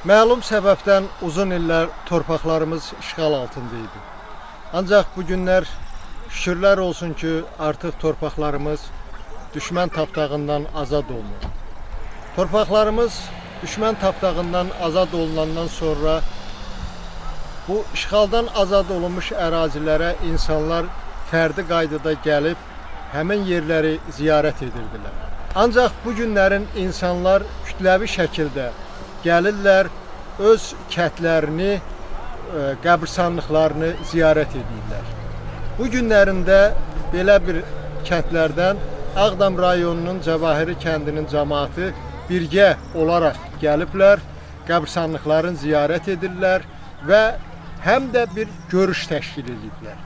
Məlum səbəbdən uzun illər torpaqlarımız işğal altında idi. Ancaq bu günlər şükürlər olsun ki, artıq torpaqlarımız düşmən tapdağından azad olunur. Torpaqlarımız düşmən tapdağından azad olunandan sonra bu işğaldan azad olunmuş ərazilərə insanlar fərdi qaydada gəlib həmin yerləri ziyarət edirdilər. Ancaq bu günlərin insanlar kütləvi şəkildə gəlirlər, öz kətlərini, qəbirstanlıqlarını ziyarət edirlər. Bu günlərində belə bir kəndlərdən Ağdam rayonunun Cəvahiri kəndinin cəmaatı birgə olaraq gəliblər, qəbirstanlıqlarını ziyarət edirlər və həm də bir görüş təşkil edirlər.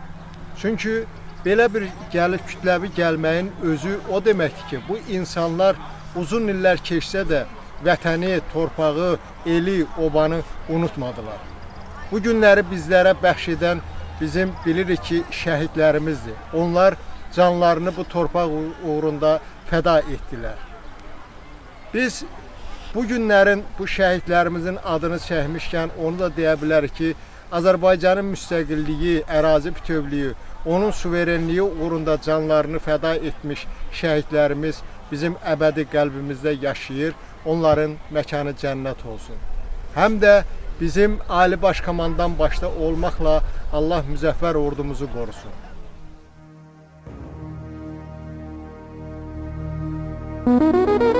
Çünki belə bir kütləvi gəlməyin özü o deməkdir ki, bu insanlar uzun illər keçsə də vətəni, torpağı, eli, obanı unutmadılar. Bu günləri bizlərə bəxş edən bizim bilirik ki, şəhidlərimizdir. Onlar canlarını bu torpaq uğrunda fəda etdilər. Biz bu günlərin, bu şəhidlərimizin adını çəkmişkən onu da deyə bilərik ki, Azərbaycanın müstəqilliyi, ərazi bütövlüyü, onun suverenliyi uğrunda canlarını fəda etmiş şəhidlərimiz bizim əbədi qəlbimizdə yaşayır. Onların məkanı cənnət olsun. Həm də bizim Ali Baş Komandan başda olmaqla Allah müzəffər ordumuzu qorusun. Müzik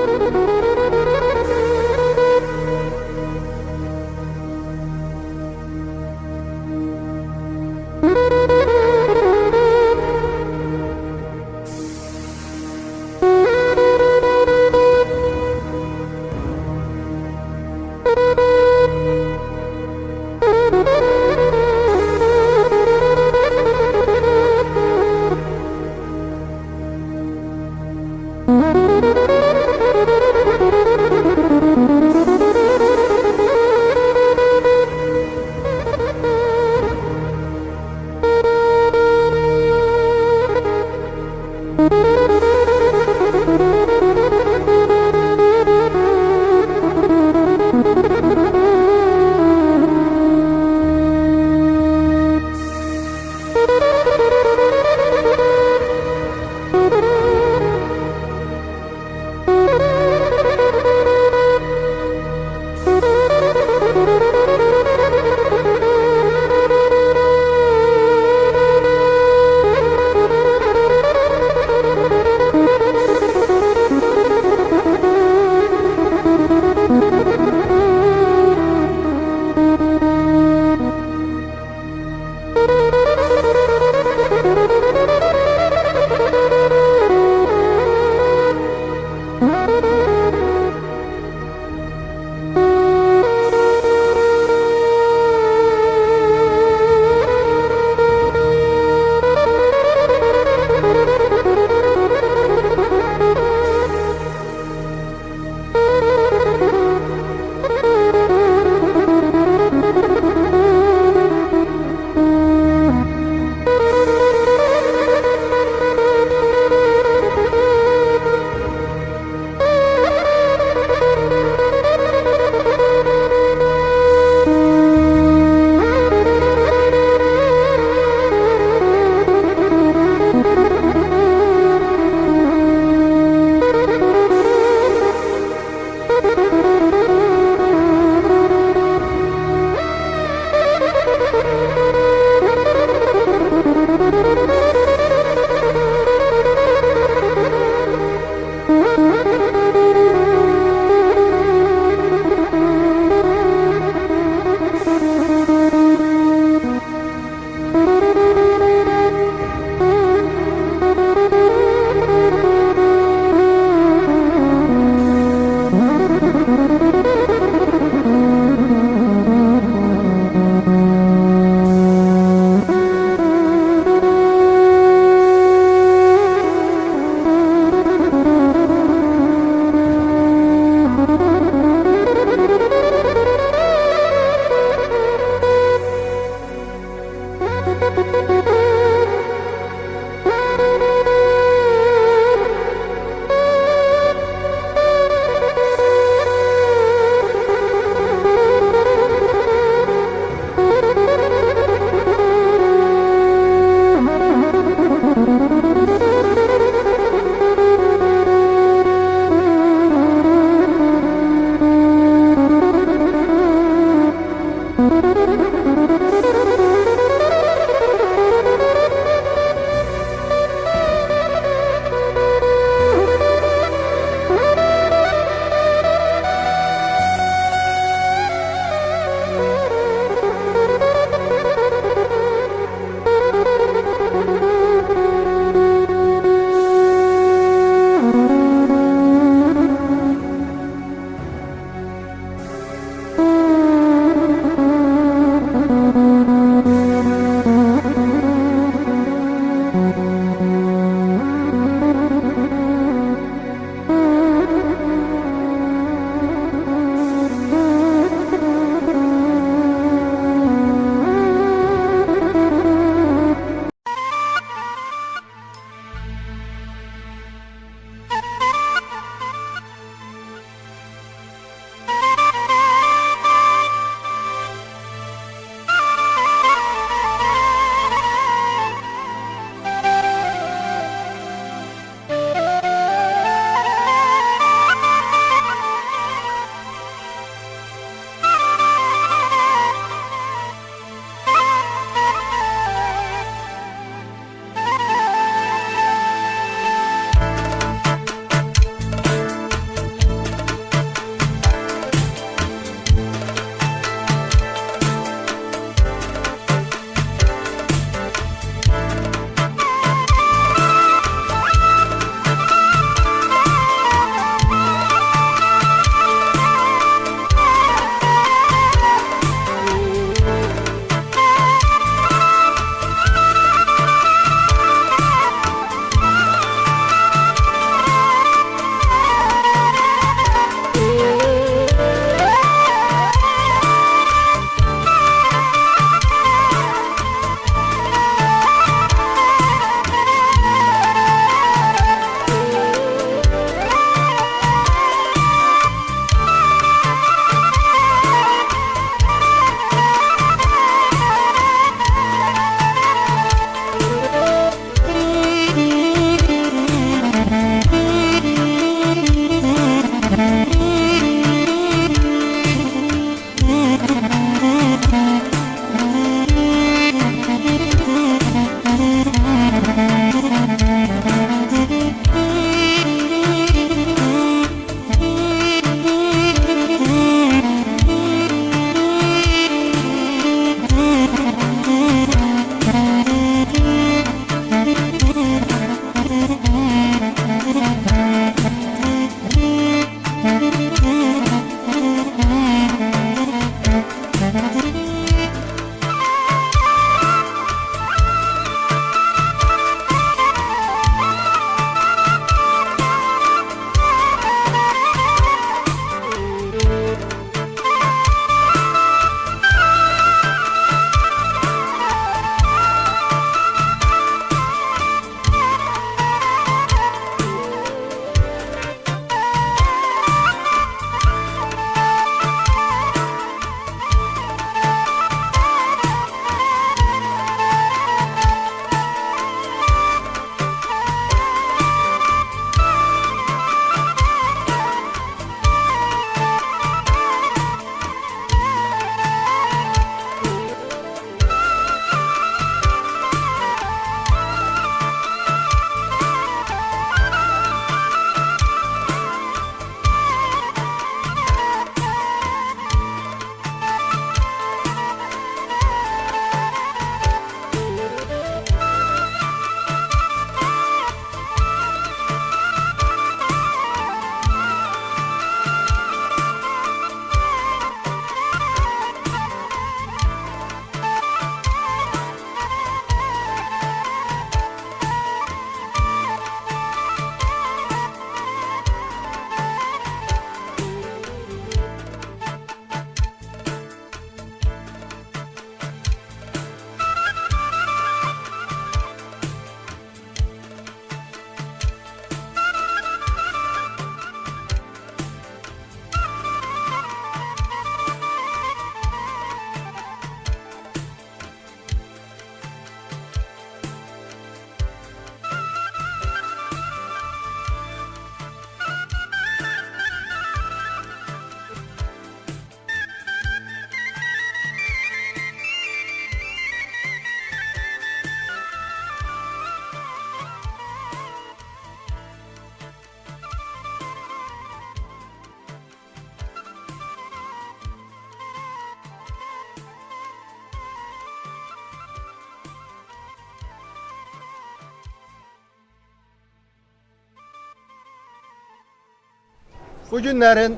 Bu günlərin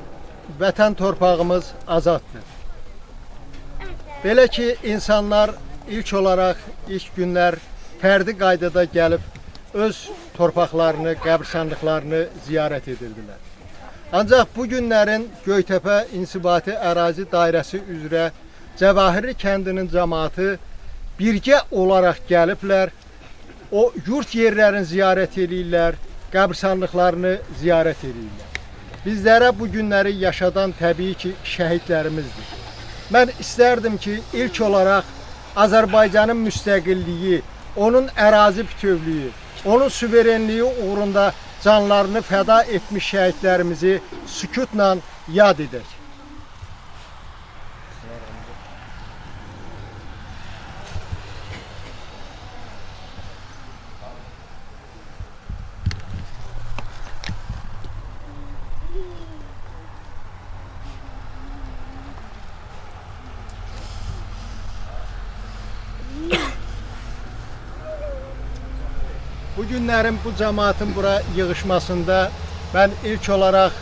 vətən torpağımız azaddır. Belə ki, insanlar ilk olaraq ilk günlər fərdi qaydada gəlib öz torpaqlarını, qəbirstanlıqlarını ziyarət edirdilər. Ancaq bu günlərin Göytəpə İnsibati Ərazi Dairəsi üzrə Cəvahirli kəndinin cəmaatı birgə olaraq gəliblər, o yurt yerlərini ziyarət edirlər, qəbirstanlıqlarını ziyarət edirlər. Bizlərə bu günləri yaşadan təbii ki, şəhidlərimizdir. Mən istərdim ki, ilk olaraq Azərbaycanın müstəqilliyi, onun ərazi bütövlüyü, onun suverenliyi uğrunda canlarını fəda etmiş şəhidlərimizi sükutla yad edək. Bu günlərin, bu cəmaatın bura yığışmasında mən ilk olaraq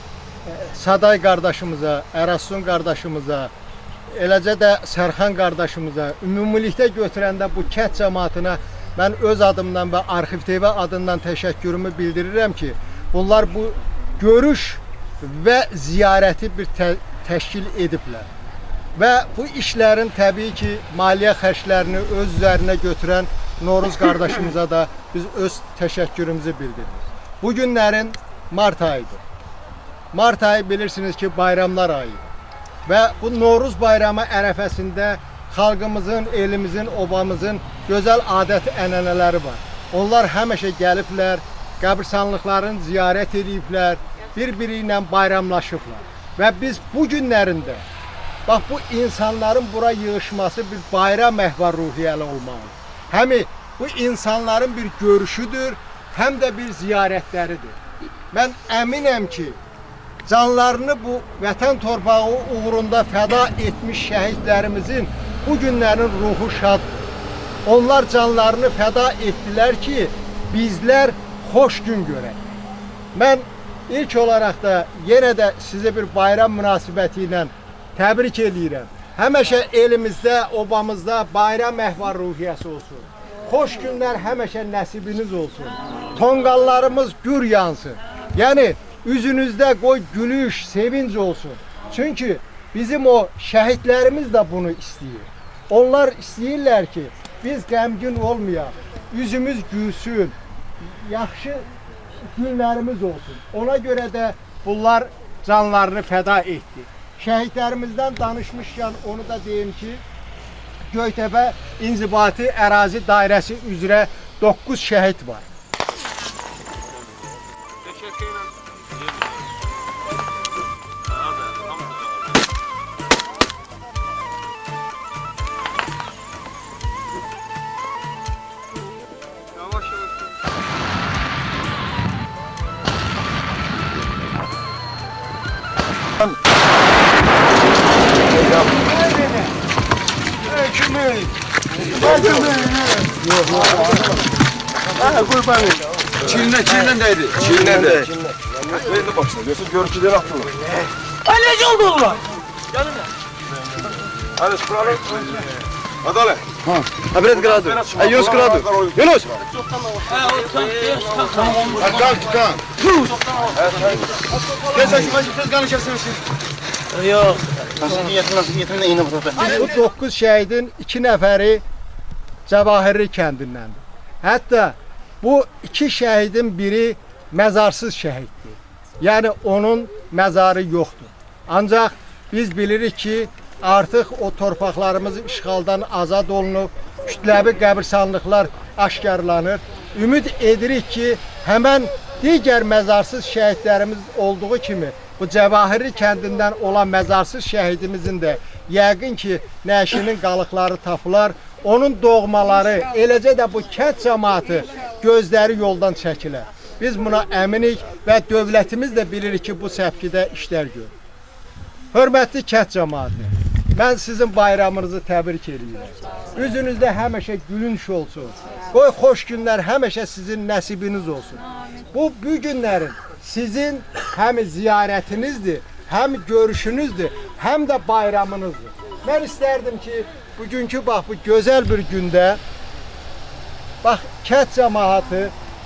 Saday qardaşımıza, Ərassun qardaşımıza, eləcə də Sərxan qardaşımıza, ümumilikdə götürəndə bu kənd cəmaatına mən öz adımdan və Arxiv TV adından təşəkkürümü bildirirəm ki, bunlar bu görüş və ziyarəti bir təşkil ediblər. Və bu işlərin təbii ki, maliyyə xərclərini öz üzərinə götürən Noruz qardaşımıza da biz öz təşəkkürümüzü bildiririk. Bu günlərin mart ayıdır. Mart ayı bilirsiniz ki, bayramlar ayıdır. Və bu Noruz bayramı ərəfəsində xalqımızın, elimizin, obamızın gözəl adət-ənənələri var. Onlar həmişə gəliblər, qəbirstanlıqlarını ziyarət ediblər, bir-biri ilə bayramlaşıblar. Və biz bu günlərində, bax bu insanların bura yığışması bir bayram əhval-ruhiyyəli olmalıdır. Həm bu insanların bir görüşüdür, həm də bir ziyarətləridir. Mən əminəm ki, canlarını bu vətən torpağı uğrunda fəda etmiş şəhidlərimizin bu günlərin ruhu şaddır. Onlar canlarını fəda etdilər ki, bizlər xoş gün görək. Mən ilk olaraq da yenə də sizi bir bayram münasibəti ilə təbrik edirəm. Həmişə elimizdə, obamızda bayram əhval-ruhiyyəsi olsun. Xoş günlər həmişə nəsibiniz olsun. Tonqallarımız gür yansın. Yəni, üzünüzdə qoy gülüş, sevinc olsun. Çünki bizim o şəhidlərimiz də bunu istəyir. Onlar istəyirlər ki, biz qəmgin olmayaq, üzümüz gülsün, yaxşı günlərimiz olsun. Ona görə də bunlar canlarını fəda etdi. Şəhidlərimizdən danışmışkən onu da deyim ki, Göytəpə İnzibati Ərazi Dairəsi üzrə 9 şəhid var. Çiğinden değdi. Çiğinden de. Verdi başına. Diyorsun görüntüleri attılar. Kaleci oldu ulan. Hadi sıkıralım. Hadi Ale. Ha biraz gradu. Yunus gradu. Yunus. Kan. Gel sen şu tez kan içerisine şimdi. Yok. Niyetimden iğne bu sefer. Bu 9 şəhidin 2 nəfəri Cəvahirli kəndindəndir. Hətta bu 2 şəhidin biri məzarsız şəhiddir. Yəni onun məzarı yoxdur. Ancaq biz bilirik ki, artıq o torpaqlarımız işğaldan azad olunub, kütləvi qəbirstanlıqlar aşkarlanır. Ümid edirik ki, həmən digər məzarsız şəhidlərimiz olduğu kimi bu Cəvahirli kəndindən olan məzarsız şəhidimizin də yəqin ki, nəşinin qalıqları tapılar. Onun doğmaları, eləcə də bu kənd cəmaatı gözləri yoldan çəkilər. Biz buna əminik və dövlətimiz də bilirik ki, bu səpkidə işlər görür. Hörmətli kənd cəmaatı, mən sizin bayramınızı təbrik edirəm. Üzünüzdə həmişə gülünç olsun. Qoy xoş günlər həmişə sizin nəsibiniz olsun. Bu günlərin sizin həm ziyarətinizdir, həm görüşünüzdür, həm də bayramınızdır. Mən istərdim ki, bugünkü bax bu gözəl bir gündə bax kənd cəmaatı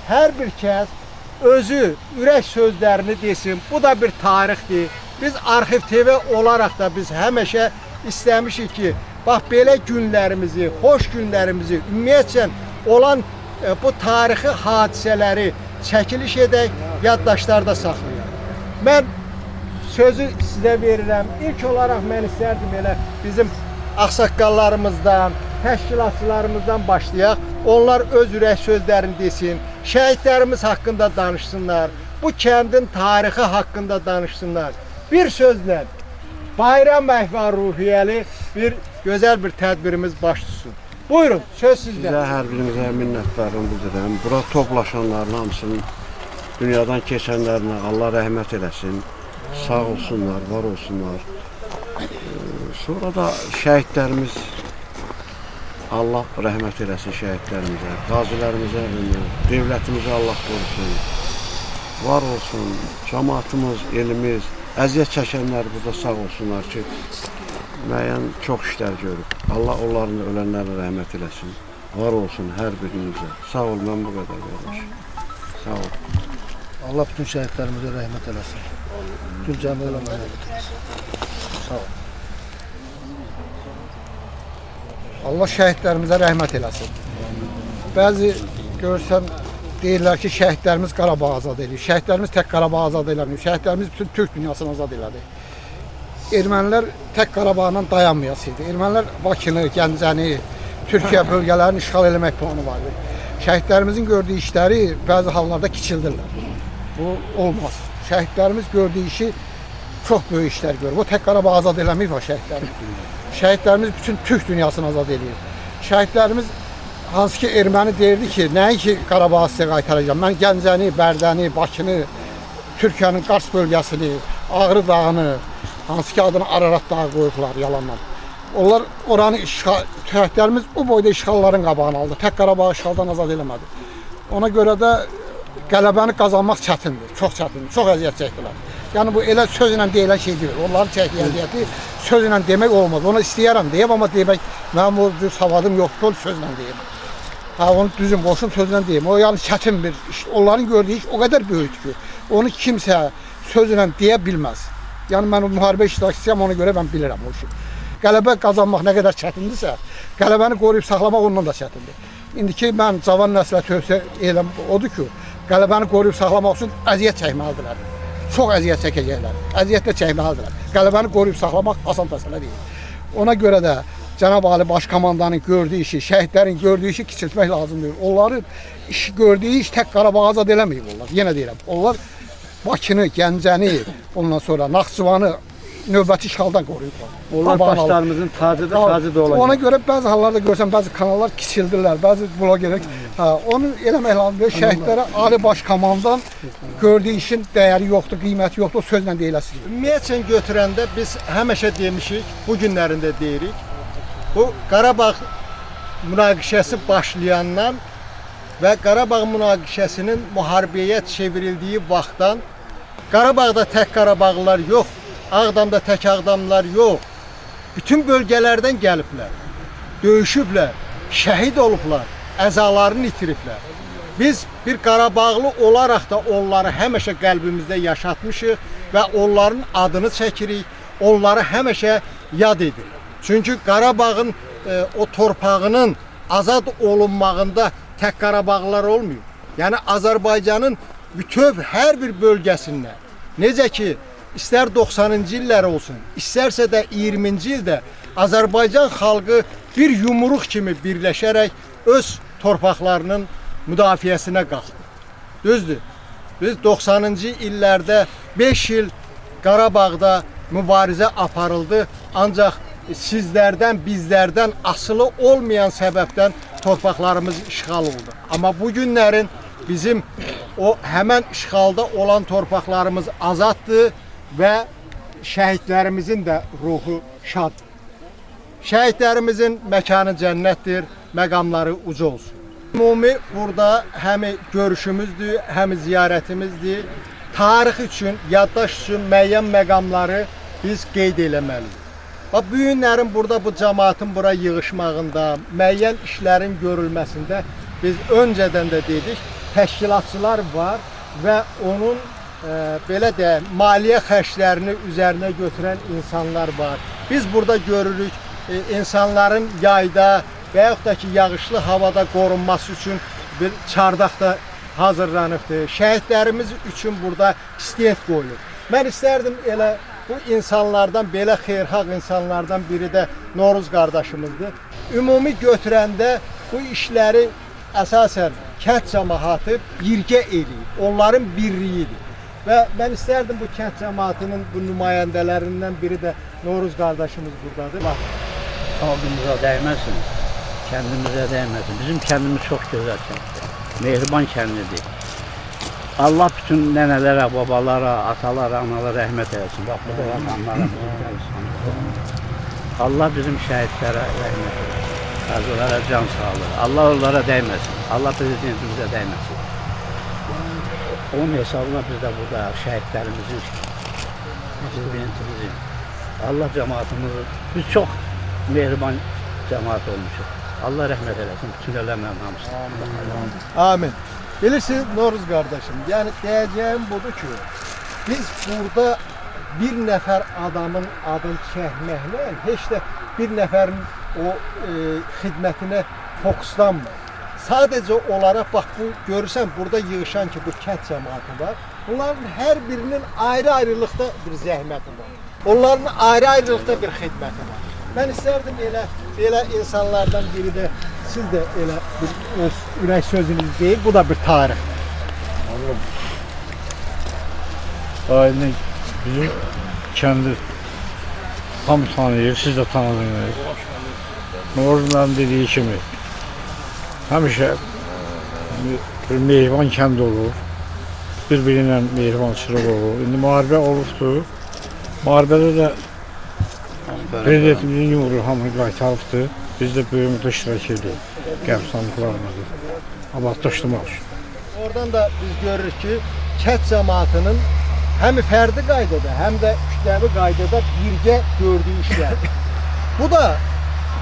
hər bir kəs özü ürək sözlərini desin. Bu da bir tarixdir. Biz Arxiv TV olaraq da biz həmişə istəmişik ki, bax belə günlərimizi, xoş günlərimizi, ümumiyyətcə olan bu tarixi hadisələri çəkiliş edək, yaddaşlarda saxlayaq. Mən sözü sizə verirəm. İlk olaraq mən istərdim elə bizim ağsaqqallarımızdan, təşkilatçılarımızdan başlayaq. Onlar öz ürək sözlərini desin, şəhidlərimiz haqqında danışsınlar, bu kəndin tarixi haqqında danışsınlar. Bir sözlə bayram əhval ruhiyyəli bir gözəl bir tədbirimiz baş tutsun. Buyurun, söz sizdə. Sizə hər birinizə minnətdarım bildirirəm. Bura toplaşanların hamısının, dünyadan keçənlərinə Allah rəhmət eləsin. Sağ olsunlar, var olsunlar. Sonra da şəhidlərimiz, Allah rəhmət eləsin şəhidlərimizə, qazilərimizə ömür, dövlətimizə Allah qorusun. Var olsun, cəmaatımız, elimiz, əziyyət çəkənlər burada sağ olsunlar ki, müəyyən çox işlər görüb. Allah onların da ölənlərə rəhmət eləsin. Var olsun hər birinizə. Sağ ol, mən bu qədər qardaş. Sağ ol. Allah bütün şəhidlərimizə rəhmət eləsin. Bütün cəmiyyətə rəhmət eləsin. Sağ ol. Allah şəhidlərimizə rəhmət eləsin. Bəzi görsən deyirlər ki, şəhidlərimiz Qarabağı azad edir. Şəhidlərimiz tək Qarabağı azad eləmir. Şəhidlərimiz bütün Türk dünyasını azad elədi. Ermənilər tək Qarabağla dayanmayasıydı. Ermənilər Bakını, Gəncəni, Türkiyə bölgələrini işğal eləmək planı vardı. Şəhidlərimizin gördüyü işləri bəzi hallarda kiçildirlər. Bu olmaz. Şəhidlərimiz gördüyü işi çox böyük işlər görür. O tək Qarabağı azad eləmir o şəhidlərimiz. Şəhidlərimiz bütün Türk dünyasını azad edir. Şəhidlərimiz hansı ki erməni deyirdi ki, nəinki Qarabağı sizə qaytaracağam. Mən Gəncəni, Bərdəni, Bakını, Türkiyənin Qars bölgəsini, Ağrı dağını, hansı ki adını Ararat dağı qoyublar yalandan. Onlar oranı şəhidlərimiz o boyda işğalların qabağını aldı. Tək Qarabağı işğaldan azad eləmədi. Ona görə də qələbəni qazanmaq çətindir, çox çətindir, çox əziyyət çəkdilər. Yəni bu elə sözlə deyilən şey deyil. Onların çəkdiyi əziyyəti sözlə demək olmaz. Onu istəyərəm deyəm, amma demək mənim o cür savadım yoxdur, sözlə deyim. Ha, onu düzün qoşun sözlə deyim. O yəni çətin bir iş. Onların gördüyü iş o qədər böyükdür ki, onu kimsə sözlə deyə bilməz. Yəni mən müharibə iştirakçısıyam, ona görə mən bilirəm o işi. Qələbə qazanmaq nə qədər çətindirsə, qələbəni qoruyub saxlamaq ondan da çətindir. İndiki mən cavan nəslə tövsiyə edirəm odur ki, qələbəni qoruyub saxlamaq üçün əziyyət çəkməlidirlər. Çox əziyyət çəkəcəklər, əziyyət də çəkməlidirlər. Qələbəni qoruyub saxlamaq asan məsələ deyil. Ona görə də Cənab Ali Başkomandanın gördüyü işi, şəhidlərin gördüyü işi kiçiltmək lazımdır. Onların gördüyü iş tək Qarabağı azad eləməyib onlar. Yenə deyirəm, onlar Bakını, Gəncəni, ondan sonra Naxçıvanı növbəti işğaldan qoruyublar. Onlar başlarımızın tacıdır, tacı da olacaq. Ona görə bəzi hallarda görsən, bəzi kanallar kiçildirlər, bəzi blogerlər. Onu eləmək lazımdır. Şəhidlərə Ali Başkomandan gördüyü işin dəyəri yoxdur, qiyməti yoxdur, sözlə deyiləsin. Ümumiyyətlə götürəndə biz həmişə demişik, bu günlərində deyirik. Bu Qarabağ münaqişəsi başlayandan və Qarabağ münaqişəsinin müharibəyə çevrildiyi vaxtdan Qarabağda tək Qarabağlılar yox, Ağdamda tək Ağdamlılar yox. Bütün bölgələrdən gəliblər, döyüşüblər, şəhid olublar, əzalarını itiriblər. Biz bir Qarabağlı olaraq da onları həmişə qəlbimizdə yaşatmışıq və onların adını çəkirik, onları həmişə yad edirik. Çünki Qarabağın o torpağının azad olunmağında tək Qarabağlılar olmuyor. Yəni Azərbaycanın bütöv hər bir bölgəsindən, necə ki İstər 90-cı illər olsun, istərsə də 20-ci ildə Azərbaycan xalqı bir yumruq kimi birləşərək öz torpaqlarının müdafiəsinə qalxdı. Düzdür, biz 90-cı illərdə 5 il Qarabağda mübarizə aparıldı, ancaq sizlərdən, bizlərdən asılı olmayan səbəbdən torpaqlarımız işğal oldu. Amma bu günlərin bizim o həmən işğalda olan torpaqlarımız azaddır və şəhidlərimizin də ruhu şaddır. Şəhidlərimizin məkanı cənnətdir, məqamları uca olsun. Ümumi burada həm görüşümüzdür, həm ziyarətimizdir. tarix üçün, yaddaş üçün müəyyən məqamları biz qeyd eləməliyik. Bax, bu günlərin burada bu cəmaatın bura yığışmağında, müəyyən işlərin görülməsində biz öncədən də dedik, təşkilatçılar var və onun belə deyək, maliyyə xərclərini üzərinə götürən insanlar var. Biz burada görürük, insanların yayda və yaxud da ki, yağışlı havada qorunması üçün bir çardaq da hazırlanıbdır. Şəhidlərimiz üçün burada stent qoyulur. Mən istərdim elə bu insanlardan, belə xeyirxah insanlardan biri də Noruz qardaşımızdır. Ümumi götürəndə bu işləri əsasən kənd cəmaatı birgə eləyir, onların birliyidir. Və mən istərdim bu kənd cəmaatının bu nümayəndələrindən biri də Noruz qardaşımız buradadır. Xalqımıza dəyməsin, kəndimizə dəyməsin. Bizim kəndimiz çox gözəl kənddir, mehriban kəndidir. Allah bütün nənələrə, babalara, atalara, analara rəhmət eləsin. Bax, bu da anlara, Allah bizim şəhidlərə rəhmət eləsin. Qazilərə can sağlığı. Allah onlara dəyməsin. Allah prezidentimizə dəyməsin. Onun hesabına biz də burada şəhidlərimizin, prezidentimizin, Allah cəmaatımızı, biz çox mehriban cəmaat olmuşuq. Allah rəhmət eləsin, bütün eləməm hamısını. Amin. Bilirsiniz Noruz qardaşım, yəni deyəcəyim budur ki, biz burada bir nəfər adamın adını çəkməklə heç də bir nəfərin o xidmətinə fokuslanmır. Sadəcə olaraq, bax bu görürsən, burada yığışan ki, bu kənd cəmaatı var, bunların hər birinin ayrı-ayrılıqda bir zəhməti var. Onların ayrı-ayrılıqda bir xidməti var. Mən istərdim elə insanlardan biri də siz də elə bir öz ürək sözünüz deyil, bu da bir tarix. Ailə bizim kəndi hamı tanıyır, siz də tanıdınız. Noruzların dediyi kimi həmişə bir mehriban kənd olur, bir-birinə mehribançılıq olur. İndi müharibə olubdur, müharibədə də prezidentimizin yumruğu hamı qaytarıbdır. Biz də böyümüzdə iştirak edirik, qəbirstanlıqlarımızı abadlaşdırmaq üçün. Oradan da biz görürük ki, kənd cəmaatının həm fərdi qaydada, həm də kütləvi qaydada birgə gördüyü işlər. Bu da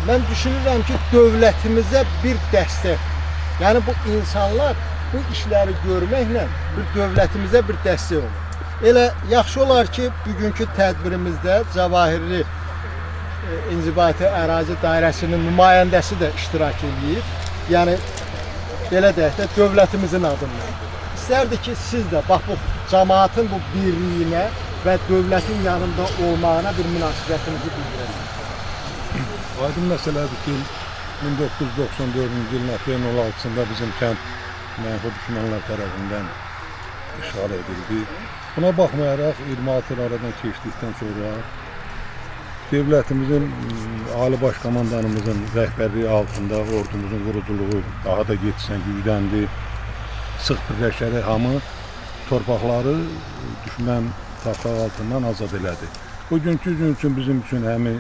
mən düşünürəm ki, dövlətimizə bir dəstək. Yəni bu insanlar bu işləri görməklə bir dövlətimizə bir dəstək olur. Elə yaxşı olar ki, bugünkü tədbirimizdə Cəvahirli İnzibati Ərazi Dairəsinin nümayəndəsi də iştirak edir. Yəni belə deyək də dövlətimizin adından. İstərdik ki, siz də bax bu cəmaatın bu birliyinə və dövlətin yanında olmağına bir münasibətinizi bildirəsiniz. Aydın məsələdir ki, 1994-cü ilin aprelin 16-sında bizim kənd mənfi düşmanlar tərəfindən işğal edildi. Buna baxmayaraq 26 il aradan keçdikdən sonra devlətimizin, Ali Baş Komandanımızın rəhbərliyi altında ordumuzun quruculuğu daha da getsən gücləndi. Sıx birləşərək hamı torpaqları düşmən tapdaq altından azad elədi. Bugünkü gün üçün bizim üçün həmi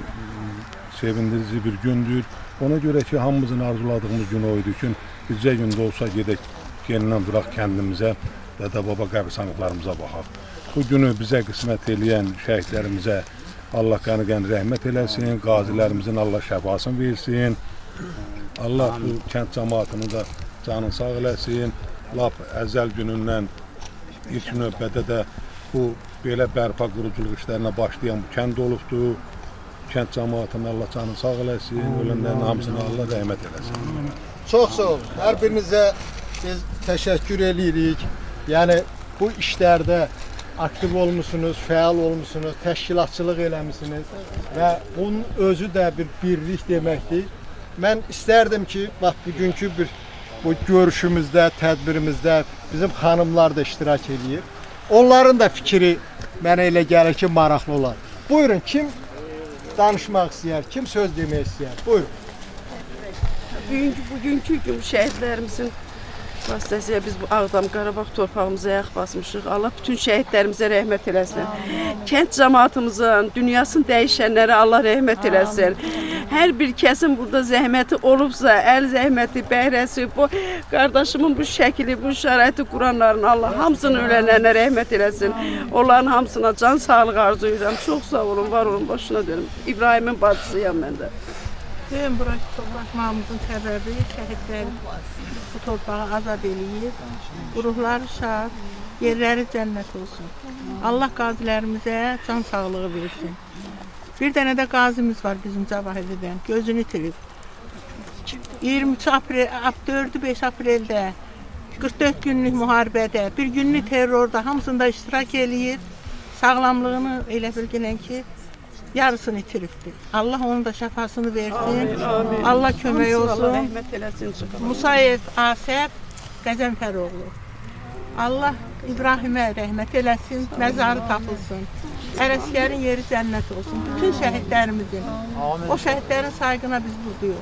sevindirici bir gündür. Ona görə ki, hamımızın arzuladığımız gün o idi ki, bizcə gündə olsa gedək, yenidən duraq kəndimizə, dədə-baba qəbirstanlıqlarımıza baxaq. Bu günü bizə qismət eləyən şəhidlərimizə Allah qəni-qəni rəhmət eləsin, qazilərimizin Allah şəfasını versin. Allah bu kənd cəmaatını da canını sağ eləsin. Lap əzəl günündən ilk növbədə də bu belə bərpa quruculuq işlərinə başlayan bu kənd olubdur. Kənd cəmaatını Allah canını sağ eləsin, ölənlərin hamısına Allah rəhmət eləsin. Çox sağ olun. Hər birinizə biz təşəkkür edirik. Yəni bu işlərdə aktiv olmuşsunuz, fəal olmuşsunuz, təşkilatçılıq eləmişsiniz və bunun özü də bir birlik deməkdir. Mən istərdim ki, bax bugünkü bu görüşümüzdə, tədbirimizdə bizim xanımlar da iştirak edir. Onların da fikri mənə elə gəlir ki, maraqlı olar. Buyurun, kim danışmaq istəyər, kim söz demək istəyər? Buyurun. Bugünkü gün şəhidlərimizin vasitəsilə biz bu Ağdam, Qarabağ torpağımıza ayaq basmışıq. Allah bütün şəhidlərimizə rəhmət eləsin. Kənd cəmaatımızın, dünyasını dəyişənlərə Allah rəhmət eləsin. Hər bir kəsin burada zəhməti olubsa, əl zəhməti, bəhrəsi, bu qardaşımın bu şəkili, bu şəraiti quranların Allah hamısını ölənlərinə rəhmət eləsin. Onların hamısına can sağlığı arzulayıram. Çox sağ olun, var olun, başına derim. İbrahimin bacısıyam mən də. Bizim bura toplaşmamızın səbəbi şəhidlər bu torpağı azad eləyir. Ruhları şad, yerləri cənnət olsun. Allah qazilərimizə can sağlığı versin. Bir dənə də qazimiz var bizim Cavahiridən, gözünü itirib. 23 aprel, 4-5 apreldə 44 günlük müharibədə, bir günlük terrorda hamısında iştirak eləyir. Sağlamlığını elə bilginən ki, yarısını itiribdir. Allah onun da şəfasını versin. Amin. Allah kömək olsun. Allah rəhmət eləsin. Musayev Asəf Qəzənfəroğlu. Allah İbrahimə rəhmət eləsin, məzarı tapılsın. Ərəskərin yeri cənnət olsun. Bütün şəhidlərimizin, o şəhidlərin sayğına biz buradayıq.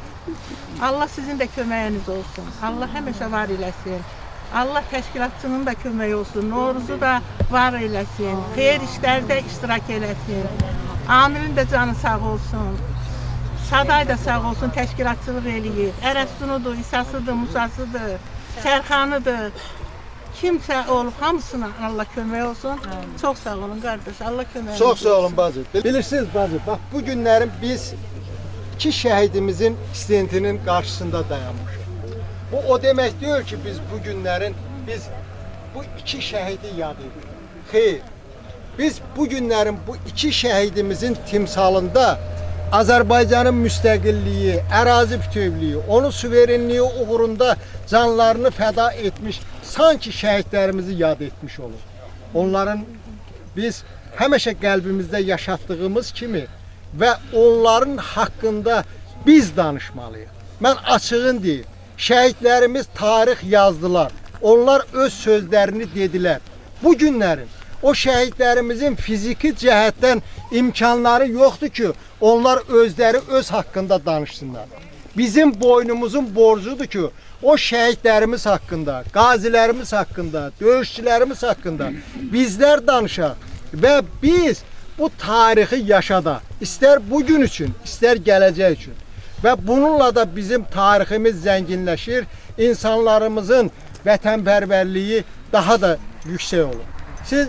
Allah sizin də köməyiniz olsun. Allah həmişə var eləsin. Allah təşkilatçının da köməyi olsun. Noruzu da var eləsin. Xeyir işlərdə iştirak eləsin. Amirin də canı sağ olsun. Saday da sağ olsun, təşkilatçılıq eləyir. Ərəstunudur, İsasıdır, Musasıdır, Sərxanıdır. Kimsə olub hamısına Allah kömək olsun. Çox sağ olun qardaş, Allah kömək olsun. Çox sağ olun bacı. Bilirsiniz bacı, bax bu günlərin biz iki şəhidimizin istintinin qarşısında dayanmışıq. Bu o demək deyil ki, biz bu günlərin bu iki şəhidi yad edirik. Xeyr. Biz bu günlərin bu iki şəhidimizin timsalında Azərbaycanın müstəqilliyi, ərazi bütövlüyü, onun suverenliyi uğrunda canlarını fəda etmiş sanki şəhidlərimizi yad etmiş olur. Onların biz həmişə qəlbimizdə yaşatdığımız kimi və onların haqqında biz danışmalıyıq. Mən açığın deyim, şəhidlərimiz tarix yazdılar. Onlar öz sözlərini dedilər. Bu günlərin o şəhidlərimizin fiziki cəhətdən imkanları yoxdur ki, onlar özləri öz haqqında danışsınlar. Bizim boynumuzun borcudur ki, o şəhidlərimiz haqqında, qazilərimiz haqqında, döyüşçülərimiz haqqında bizlər danışaq və biz bu tarixi yaşadaq. İstər bugün üçün, istər gələcək üçün. Və bununla da bizim tariximiz zənginləşir, insanlarımızın vətənpərvərliyi daha da yüksək olur. Siz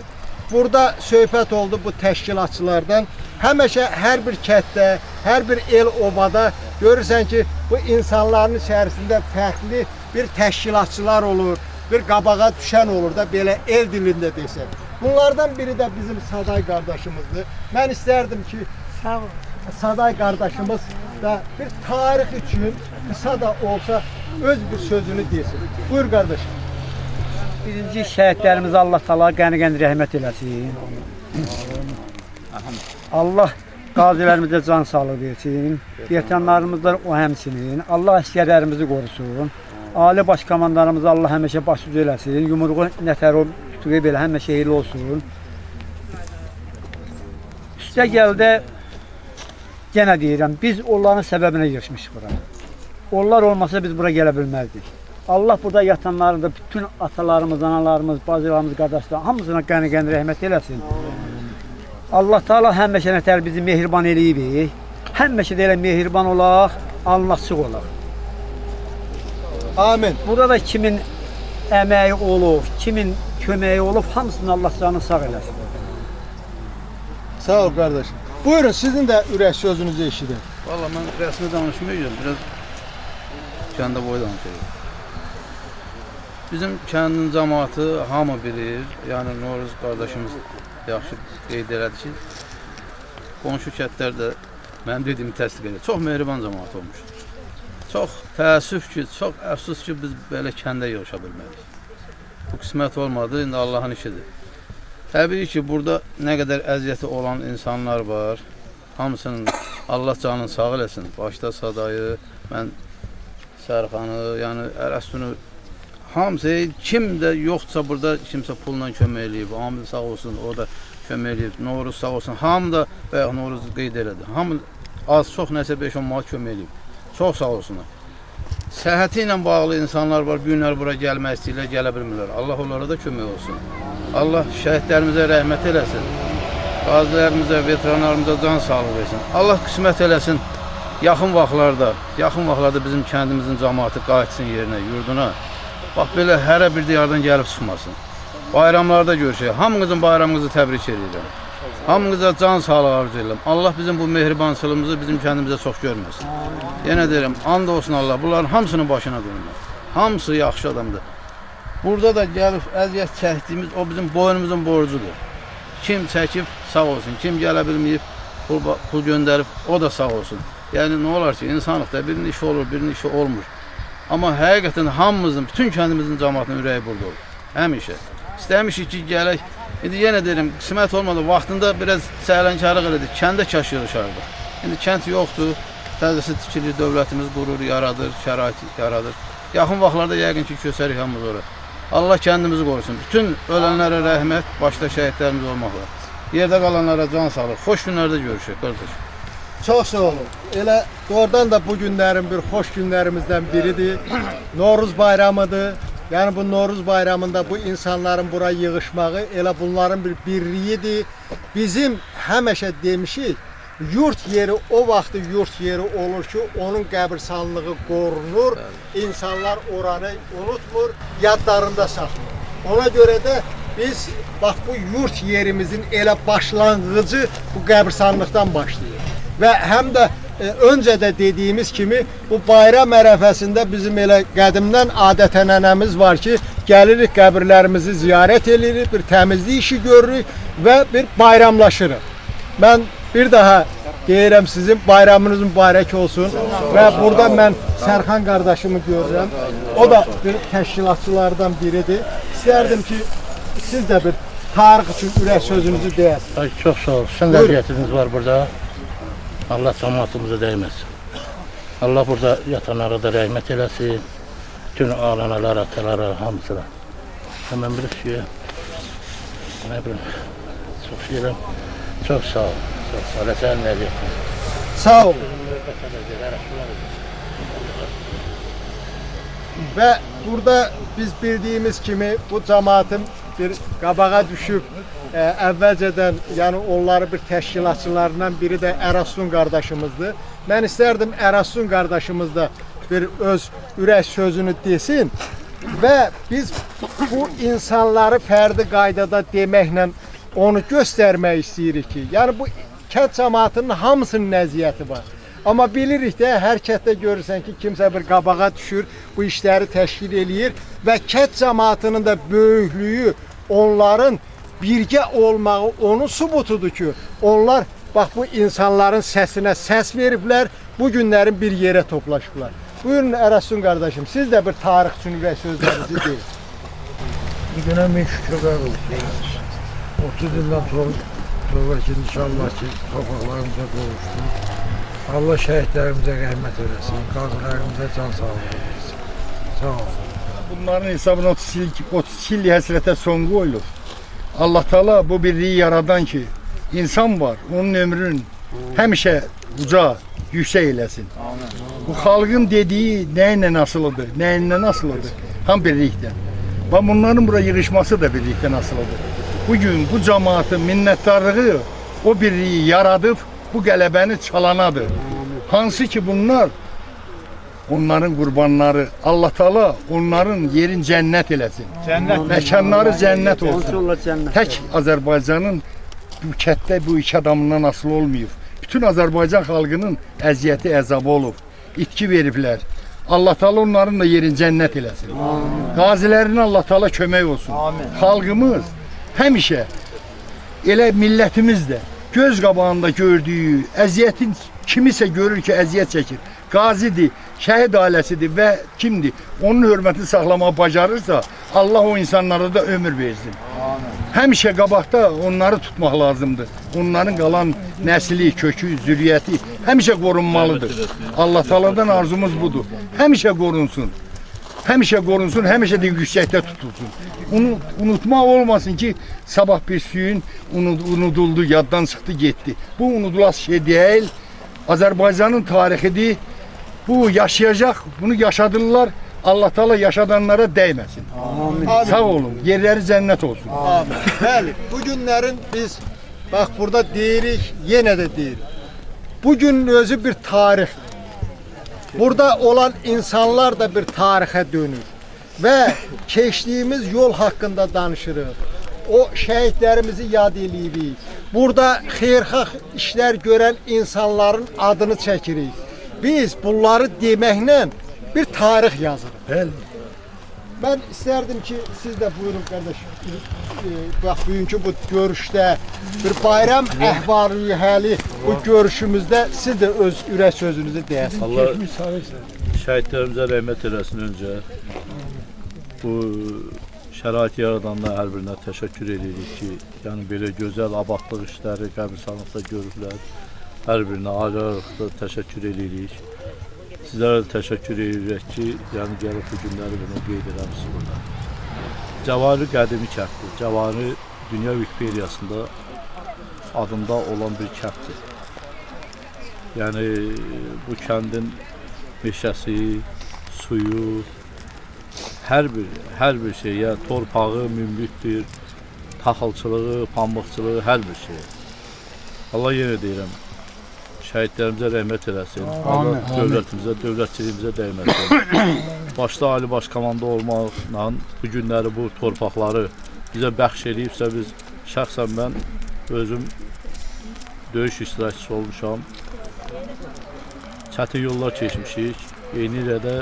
burada söhbət oldu bu təşkilatçılardan. Həmişə hər bir kənddə, hər bir el obada görürsən ki, bu insanların içərisində fərqli bir təşkilatçılar olur, bir qabağa düşən olur da belə el dilində desək. Bunlardan biri də bizim Saday qardaşımızdır. Mən istərdim ki, Sağ ol. Saday qardaşımız da bir tarix üçün qısa da olsa öz bir sözünü desin. Buyur qardaşım. Birinci şəhidlərimizə Allah təala qəni-qəni rəhmət eləsin. Allah qazilərimizə can sağlığı versin. Veteranlarımız da o həmçinin. Allah əsgərlərimizi qorusun. Ali baş komandanımızı Allah həmişə başüstü eləsin. Yumruğu nətər o tutuğu belə həmişə eyli olsun. Üstə gəldə yenə deyirəm, biz onların səbəbinə girişmişik bura. Onlar olmasa biz bura gələ bilməzdik. Allah burada yatanların da bütün atalarımız, analarımız, bacılarımız, qardaşlar hamısına qəni-qəni rəhmət eləsin. Allah Teala həmişə nətər bizi mehriban eləyib. Həmişə də elə mehriban olaq, anlaşıq olaq. Amin. Burada da kimin əməyi olub, kimin köməyi olub, hamısını Allah canını sağ eləsin. Sağ ol qardaşım. Buyurun sizin də ürək sözünüzü eşidin. Valla mən rəsmi danışmayacağım, biraz kəndə boy danışacağım. Bizim kəndin cəmaatı hamı bilir, yəni Noruz qardaşımız yaxşı qeyd elədi ki, qonşu kəndlər də mənim dediyimi təsdiq edir. Çox mehriban cəmaat olmuş. Çox təəssüf ki, çox əfsus ki, biz belə kəndə yığışa bilmədik. Bu qismət olmadı, indi Allahın işidir. Təbii ki, burada nə qədər əziyyəti olan insanlar var, hamısının Allah canını sağ eləsin. Başda Sadayı, mən Sərxanı, yəni Ərəstunu, hamısı, kim də yoxsa burada kimsə pulla kömək eləyib, Amil sağ olsun, o da kömək eləyib, Noruz sağ olsun, hamı da, bayaq Noruz qeyd elədi, hamı az, çox nəsə 5-10 manat kömək eləyib, çox sağ olsunlar. səhhəti ilə bağlı insanlar var, bu günlər bura gəlmək istəyirlər, gələ bilmirlər. Allah onlara da kömək olsun. Allah şəhidlərimizə rəhmət eləsin. Qazilərimizə, veteranlarımıza can sağlığı versin. Allah qismət eləsin. Yaxın vaxtlarda bizim kəndimizin cəmaatı qayıtsın yerinə, yurduna. Bax belə hərə bir diyardan gəlib çıxmasın. Bayramlarda görüşək. Hamınızın bayramınızı təbrik edirəm. Hamınıza can sağlığı arzu edirəm. Allah bizim bu mehribançılığımızı bizim kəndimizə çox görməsin. Yenə deyirəm, and olsun Allah, bunların hamısının başına qoyulmaz. Hamısı yaxşı adamdır. Burada da gəlib əziyyət çəkdiyimiz o bizim boynumuzun borcudur. Kim çəkib sağ olsun, kim gələ bilməyib pul göndərib o da sağ olsun. Yəni nə olar ki, insanlıqda birinin işi olur, birinin işi olmur. Amma həqiqətən hamımızın, bütün kəndimizin cəmaatının ürəyi burada olur. Həmişə. İstəmişik ki, gələk. İndi yenə deyirəm, qismət olmadı, vaxtında biraz səhlənkarlıq elədik, kəndə kaş yığışardıq. İndi kənd yoxdur, təzəsi tikilir, dövlətimiz qurur, yaradır, şərait yaradır. Yaxın vaxtlarda yəqin ki, köçərik hamımız ora. Allah kəndimizi qorusun. Bütün ölənlərə rəhmət, başda şəhidlərimiz olmaqla. Yerdə qalanlara can sağlıq. Xoş günlərdə görüşək, qardaş. Çox sağ olun. Elə doğrudan da bu günlərin bir xoş günlərimizdən biridir. Novruz bayramıdır. Yəni bu Novruz bayramında bu insanların bura yığışmağı elə bunların bir birliyidir. Bizim həmişə demişik, yurt yeri o vaxtı yurt yeri olur ki, onun qəbirstanlığı qorunur. İnsanlar oranı unutmur, yadlarında saxlayır. Ona görə də biz bax bu yurt yerimizin elə başlanğıcı bu qəbirstanlıqdan başlayır. Və həm də öncə də dediyimiz kimi bu bayram ərəfəsində bizim elə qədimdən adət-ənənəmiz var ki, gəlirik qəbirlərimizi ziyarət edirik, bir təmizlik işi görürük və bir bayramlaşırıq. Mən bir daha deyirəm sizin bayramınız mübarək olsun və burada mən Sərxan qardaşımı görürəm. O da bir təşkilatçılardan biridir. İstərdim ki, siz də bir tarix üçün ürək sözünüzü deyəsiniz. Çox sağ olun. Sizin vəziyyətiniz var burada. Allah cəmaatımıza dəyməsin. Allah burada yatanlara da rəhmət eləsin. Bütün ağlanalar, atalara, hamısına. Hemen bir şey. Ne bileyim. Çok şeyler. Çok sağ ol. Çok sağ ol. Sen ne diyorsun? Sağ olun. Ve burada biz bildiğimiz kimi bu cemaatin bir qabağa düşüb əvvəlcədən, yəni onları bir təşkilatçılarından biri də Erasun qardaşımızdır. Mən istərdim Erasun qardaşımız da bir öz ürək sözünü desin və biz bu insanları fərdi qaydada deməklə onu göstərmək istəyirik ki, yəni bu kənd cəmaatının hamısının nəziyyəti var. Amma bilirik də, hər kənddə görürsən ki, kimsə bir qabağa düşür, bu işləri təşkil eləyir və kənd cəmaatının da böyüklüyü, onların birgə olmağı onun sübutudur ki, onlar bax bu insanların səsinə səs veriblər, bu günlərin bir yerə toplaşıblar. Buyurun Erasun qardaşım, siz də bir tarix üçün və sözlərinizi deyin. Bir günə min şükürlər olsun. 30 ildən sonra ki, inşallah ki, torpaqlarımıza qovuşdur. Allah şəhidlərimizə rəhmət eləsin, qazilərimizə can sağlığı versin. Sağ olun. Bunların hesabına 30 il həsrətə son qoyulur. Allah Teala bu birliği yaradan ki, insan var, onun ömrünün həmişə uca, yüksək eləsin. Bu xalqın dediği nəyinlə asılıdır, nəyinlə asılıdır? Ham birlikdən. Və bunların bura yığışması da birlikdən asılıdır. Bugün bu cəmaatın minnətdarlığı o birliği yaradıb, bu qələbəni çalanadır. Hansı ki bunlar, onların qurbanları, Allah Teala onların yerin cənnət eləsin. Məkanları cənnət olsun. Tək Azərbaycanın bu kətdə bu iki adamından asılı olmayıb. Bütün Azərbaycan xalqının əziyyəti, əzabı olub. İtki veriblər. Allah Teala onların da yerin cənnət eləsin. Qazilərinə Allah Teala kömək olsun. Xalqımız həmişə elə millətimiz də göz qabağında gördüyü əziyyətin kimisə görür ki, əziyyət çəkir. Qazidir, şəhid ailəsidir və kimdir? Onun hörmətini saxlamağı bacarırsa, Allah o insanlara da ömür versin. Həmişə qabaqda onları tutmaq lazımdır. Onların qalan nəsli, kökü, zürriyyəti həmişə qorunmalıdır. Allah Taala'dan arzumuz budur. Həmişə qorunsun. Həmişə qorunsun, həmişə də yüksəkdə tutulsun. Unutmaq olmasın ki, sabah bir suyun unuduldu, yaddan çıxdı, getdi. Bu unudulas şey deyil. Azərbaycanın tarixidir. bu yaşayacak, bunu yaşadılar. Allah Teala yaşadanlara değmesin. Amin. Sağ olun. Yerleri cennet olsun. Amin. Bəli, bu günlərin biz bax burada deyirik, yenə də deyirik. Bu günün özü bir tarixdir. Burada olan insanlar da bir tarixə dönür və keçdiyimiz yol haqqında danışırıq. O şəhidlərimizi yad eləyirik. Burada xeyirxah işlər görən insanların adını çəkirik. Biz bunları deməklə bir tarix yazırıq. Bəli. Ben isterdim ki siz de buyurun kardeş. Bak bugünkü bu görüşte bir bayram əhval-ruhiyyəli bu görüşümüzde siz de öz ürək sözünüzü deyəsiniz. Allah şəhidlərimizə rəhmət eləsin öncə. Bu şərait yaradanlar hər birinə təşəkkür edirik ki, yəni belə gözəl abadlıq işləri qəbirstanlıqda görüblər. Hər birinə ayrı-ayrılıqda təşəkkür edirik. Sizlərə də təşəkkür edirik ki, yəni gəlib bu günləri bunu qeyd eləmişsiniz burada. Cəvahiri qədimi kənddir. Cəvahiri Dünya Vikipediyasında adında olan bir kənddir. Yəni bu kəndin meşəsi, suyu, hər bir şey, yəni torpağı münbitdir, taxılçılığı, pambıqçılığı, hər bir şey. Allah yenə deyirəm, şəhidlərimizə rəhmət eləsin. Allah dövlətimizə, dövlətçiliyimizə dəyməsin. Başda Ali Baş Komanda olmaqla bu günləri, bu torpaqları bizə bəxş edibsə, biz şəxsən mən özüm döyüş iştirakçısı olmuşam. Çətin yollar keçmişik. Eyni ilə də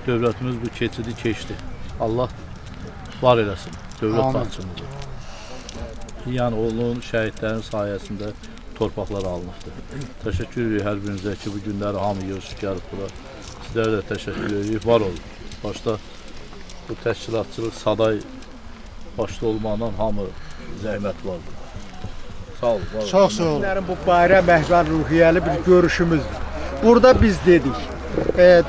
dövlətimiz bu keçidi keçdi. Allah var eləsin dövlət başçımızı. Yəni onun şəhidlərin sayəsində torpaqlar alınıbdır. Təşəkkür edirik hər birinizə ki, bu günləri hamı görüşüb gəlib bura. Sizlərə də təşəkkür edirik, var olun. Başda bu təşkilatçılıq, saday başda olmaqla hamı zəhmət vardır. Sağ olun, var olun. Çox sağ olun. Bu bayram əhval-ruhiyyəli bir görüşümüzdür. Burada biz dedik,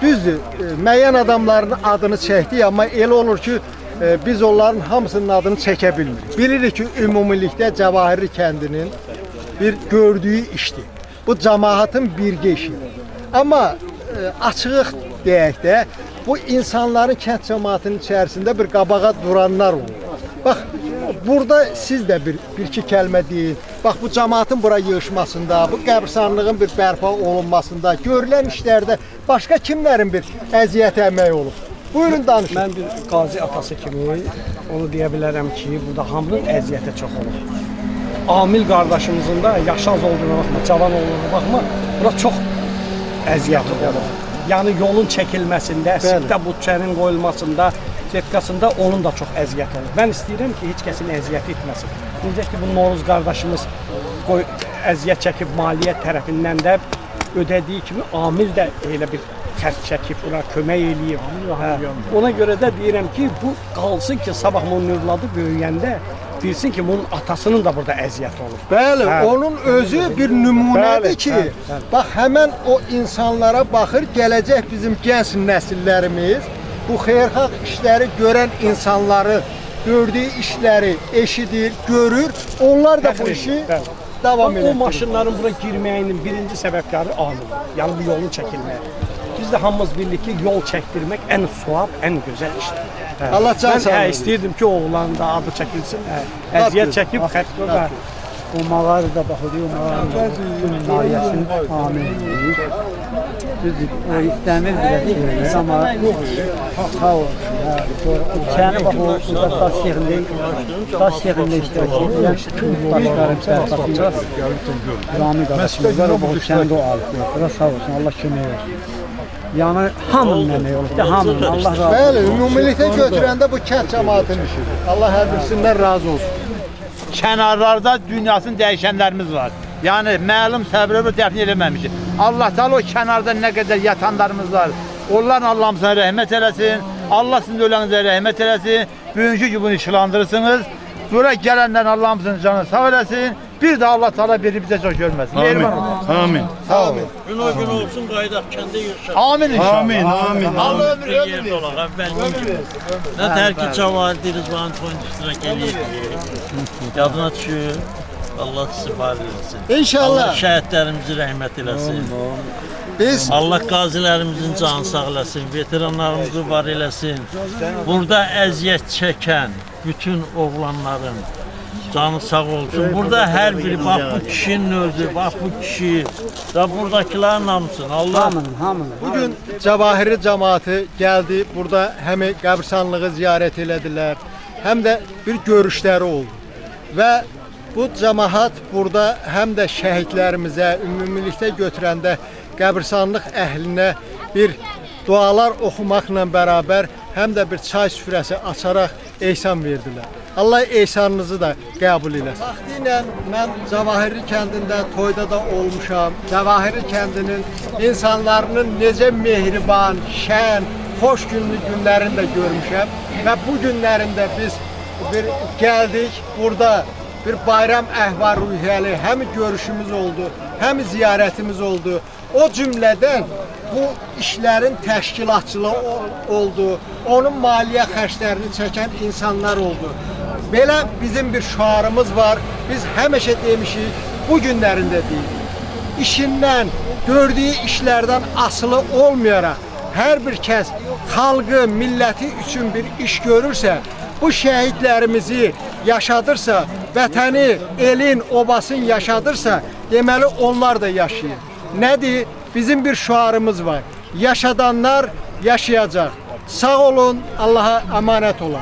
düzdür, müəyyən adamların adını çəkdik, amma elə olur ki, biz onların hamısının adını çəkə bilmirik. Bilirik ki, ümumilikdə Cəvahiri kəndinin bir gördüyü işdir. Bu cəmaatın birgə işidir. Amma açıq deyək də, bu insanların kənd cəmaatının içərisində bir qabağa duranlar olur. Bax, burada siz də bir-iki kəlmə deyin. Bax, bu cəmaatın bura yığışmasında, bu qəbirstanlığın bir bərpa olunmasında, görülən işlərdə başqa kimlərin bir əziyyət əməyi olub? Buyurun, danışın. Mən bir qazi atası kimi onu deyə bilərəm ki, burada hamının əziyyəti çox olur. Amil qardaşımızın da yaşı az olduğuna baxma, cavan olduğuna baxma, bura çox əziyyəti olur. Yəni yolun çəkilməsində, sibdə bütçənin qoyulmasında, setkasında onun da çox əziyyəti olur. Mən istəyirəm ki, heç kəsin əziyyət etməsin. Necə ki, bu Noruz qardaşımız əziyyət çəkib maliyyə tərəfindən də ödədiyi kimi amil də elə bir xərc çəkib, buna kömək eləyib. Ona görə də deyirəm ki, bu qalsın ki, sabah bunun övladı böyüyəndə bilsin ki, bunun atasının da burada əziyyəti olur. Bəli, onun özü bir nümunədir ki, bax, həmən o insanlara baxır, gələcək bizim gənc nəsillərimiz bu xeyirxah işləri görən insanları, gördüyü işləri eşidir, görür, onlar da bu işi davam edir. O maşınların bura girməyinin birinci səbəbkarı amildir, yəni bu yolun çəkilməyi. Biz də hamımız bildik ki, yol çəkdirmək ən suab, ən gözəl işdir. Allah can sağ olun. Mən istəyirdim ki, oğlan da adı çəkilsin, əziyyət çəkib xərclə və umaları da baxılıyor, umaların da nahiyyəsini amin edirik. Düzdür, istəmir biraz, amma sağ olsun. Kəndi bax, burada daş yerində iştirak edirəm. Başlarım sərfatacaq. Rami qardaşımız var, o kəndi o alıb. Bura sağ olsun, Allah kömək versin. Yəni hamının əməyi olub da, hamının, Allah razı olsun. Bəli, ümumilikdə götürəndə bu kənd cəmaatının işidir. Allah hər birisindən razı olsun. Kənarlarda dünyasını dəyişənlərimiz var. Yəni məlum səbəblə dəfn eləməmişik. Allah Təala o kənarda nə qədər yatanlarımız var. Onların Allahımıza rəhmət eləsin. Allah sizin ölənizə rəhmət eləsin. Bugünkü gün bunu işlandırsınız. Bura gələnlərin Allahımızın canı sağ eləsin. Bir də Allah Təala biri bizə çox görməsin. Amin. Amin. Amin. Gün o gün olsun, qaydaq kəndə yığışaq. Amin inşallah. Amin. Amin. Allah ömür Yerdə olaq, əvvəlki kimi. Nə tər ki, Cəvahir Dilizvanın toyunda iştirak eləyib. Yadına düşür. Allah istifade etsin. İnşallah. Allah şəhidlərimizi rəhmət eləsin. Biz Allah qazilərimizin canı sağ eləsin, veteranlarımızı var eləsin. Burada əziyyət çəkən bütün oğlanların canı sağ olsun. Burada hər biri, bax bu kişinin özü, bax bu kişi və buradakilərin hamısın. Allah bugün Cəvahiri cəmaatı gəldi, burada həm qəbirstanlığı ziyarət elədilər, həm də bir görüşləri oldu. Və bu cəmaat burada həm də şəhidlərimizə ümumilikdə götürəndə qəbirstanlıq əhlinə bir dualar oxumaqla bərabər həm də bir çay süfrəsi açaraq ehsan verdilər. Allah ehsanınızı da qəbul eləsin. Vaxtilə mən Cəvahiri kəndində toyda da olmuşam. Cəvahiri kəndinin insanlarının necə mehriban, şən, xoş günlü günlərini də görmüşəm. Və bu günlərində biz bir gəldik, burada bir bayram əhval-ruhiyyəli həm görüşümüz oldu, həm ziyarətimiz oldu. O cümlədən bu işlərin təşkilatçılığı oldu, onun maliyyə xərclərini çəkən insanlar oldu. Belə bizim bir şüarımız var, biz həmişə demişik, bu günlərində deyirik. İşindən, gördüyü işlərdən asılı olmayaraq, hər bir kəs xalqı, milləti üçün bir iş görürsə, bu şəhidlərimizi yaşadırsa, vətəni, elin, obasın yaşadırsa, deməli onlar da yaşayır. Nədir? Bizim bir şüarımız var. Yaşadanlar yaşayacaq. Sağ olun, Allah'a emanet olun.